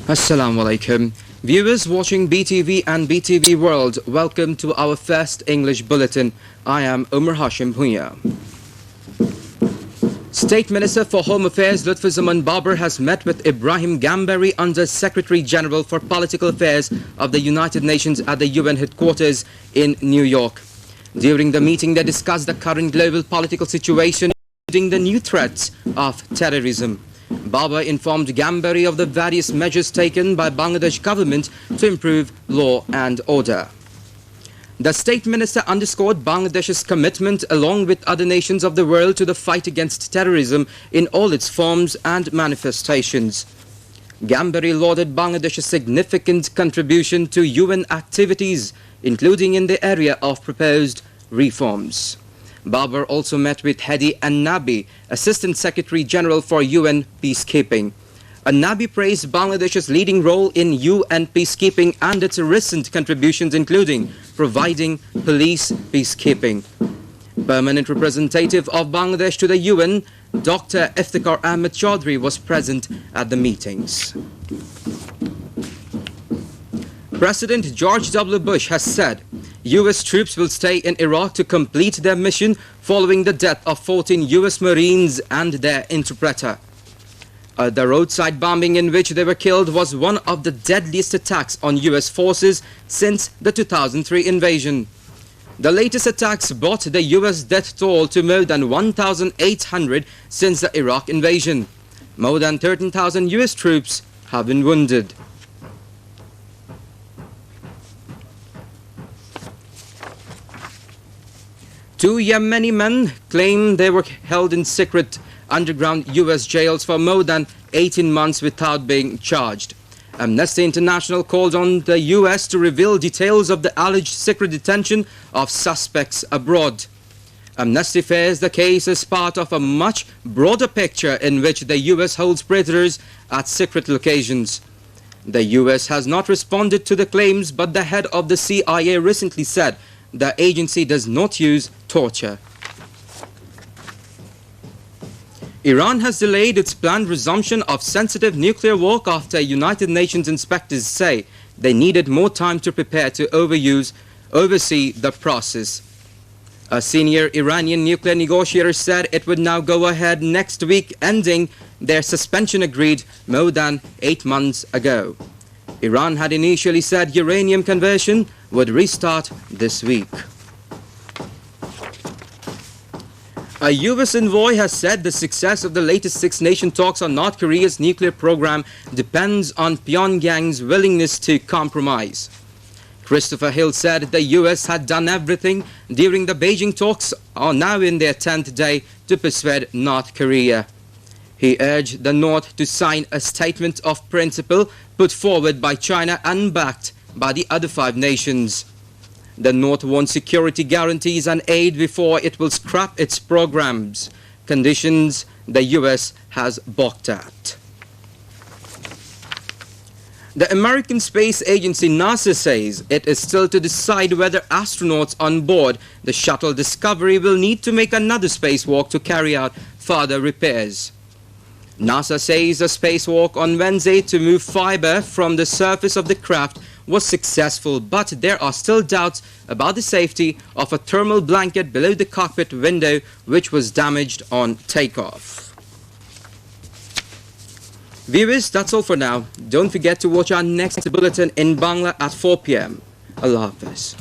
Assalamu alaikum. Viewers watching BTV and BTV World, welcome to our first English bulletin. I am Hashem Bhuyian. State Minister for Home Affairs Lutfuzzman Babar has met with Ibrahim Gambari, Under Secretary General for Political Affairs of the United Nations at the UN headquarters in New York. During the meeting, they discussed the current global political situation, including the new threats of terrorism. Babar informed Gambari of the various measures taken by Bangladesh government to improve law and order. The State Minister underscored Bangladesh's commitment along with other nations of the world to the fight against terrorism in all its forms and manifestations. Gambari lauded Bangladesh's significant contribution to UN activities, including in the area of proposed reforms. Babar also met with Hedi Annabi, Assistant Secretary General for UN Peacekeeping. Annabi praised Bangladesh's leading role in UN peacekeeping and its recent contributions, including providing police peacekeeping. Permanent representative of Bangladesh to the UN, Dr. Iftikhar Ahmed Chaudhry, was present at the meetings. President George W. Bush has said U.S. troops will stay in Iraq to complete their mission following the death of 14 U.S. Marines and their interpreter. The roadside bombing in which they were killed was one of the deadliest attacks on U.S. forces since the 2003 invasion. The latest attacks brought the U.S. death toll to more than 1,800 since the Iraq invasion. More than 13,000 U.S. troops have been wounded. Two Yemeni men claim they were held in secret underground U.S. jails for more than 18 months without being charged. Amnesty International called on the U.S. to reveal details of the alleged secret detention of suspects abroad. Amnesty fears the case is part of a much broader picture in which the U.S. holds prisoners at secret locations. The U.S. has not responded to the claims, but the head of the CIA recently said the agency does not use torture. Iran has delayed its planned resumption of sensitive nuclear work after United Nations inspectors say they needed more time to prepare to oversee the process. A senior Iranian nuclear negotiator said it would now go ahead next week, ending their suspension agreed more than 8 months ago. Iran had initially said uranium conversion would restart this week. A U.S. envoy has said the success of the latest six-nation talks on North Korea's nuclear program depends on Pyongyang's willingness to compromise. Christopher Hill said the U.S. had done everything during the Beijing talks, are now in their 10th day, to persuade North Korea. He urged the North to sign a statement of principle put forward by China and backed by the other 5 nations. The North wants security guarantees and aid before it will scrap its programs, conditions the U.S. has balked at. The American Space Agency NASA says it is still to decide whether astronauts on board the shuttle Discovery will need to make another spacewalk to carry out further repairs. NASA says a spacewalk on Wednesday to move fiber from the surface of the craft was successful, but there are still doubts about the safety of a thermal blanket below the cockpit window, which was damaged on takeoff. Viewers, that's all for now. Don't forget to watch our next bulletin in Bangla at 4 p.m. Allah Hafiz.